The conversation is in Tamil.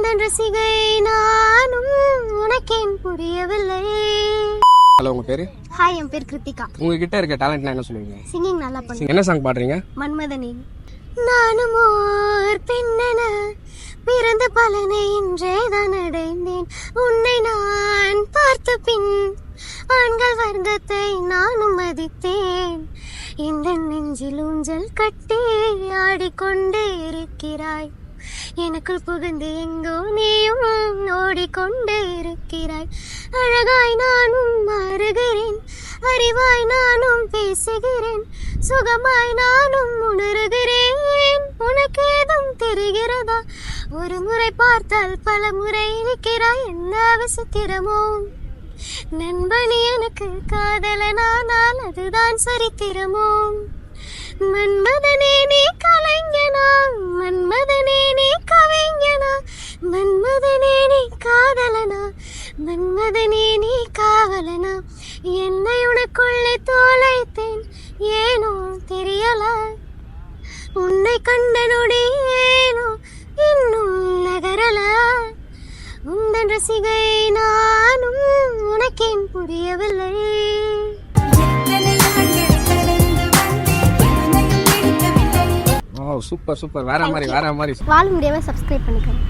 உந்தன் ரசிகை நானும் உனக்கேன் புரியவில்லை. ஹலோ, உங்க பேரு? ஹாய், என் பேர் கிருத்திகா. உங்ககிட்ட இருக்க டேலண்ட் என்ன சொல்லுவீங்க? சிங்கிங் நல்லா பண்ணுவேன். என்ன சாங் பாடுறீங்க? மன்மதனே. நானும் ஓர் பெண்ணென பிறந்த பலனை இன்றே தான் அடைந்தேன். உன்னை நான் பார்த்த பின் ஆண்கள் வர்க்கத்தை நானும் மதித்தேன். இந்த நெஞ்சில் ஊஞ்சல் கட்டி ஆடிக்கொண்டே இருக்கிறாய். எனக்குள் புகுந்து எங்கோ நீயும் ஓடிக்கொண்டே இருக்கிறாய். அழகாய் நானும் மாறுகிறேன், அறிவாய் நானும் பேசுகிறேன், சுகமாய் நானும் உணர்கிறேன். உனக்கு ஏதும் தெரிகிறதா? ஒரு முறை பார்த்தால் பல முறை இருக்கிறாய். என்ன விசித்திரமோ நண்பனி, எனக்கு காதலனானால் அதுதான் சரித்திரமோ. மன்மதனே நீ கலைஞனா, மன்மதனே நீ கவிஞனா, மன்மதனே நீ காதலனா, மன்மதனே நீ காவலனா. என்னை உனக்குள்ளே தோலைத்தேன், ஏனோ தெரியல. உன்னை கண்ட நொடி ஏனோ இன்னும் நகரல. உந்தன் ரசிகை நானும் உனக்கேன் புரியவில்லை. ஓ, சூப்பர் சூப்பர். வேற மாதிரி வாழ முடியாம சப்ஸ்கிரைப் பண்ணிக்கிறேன்.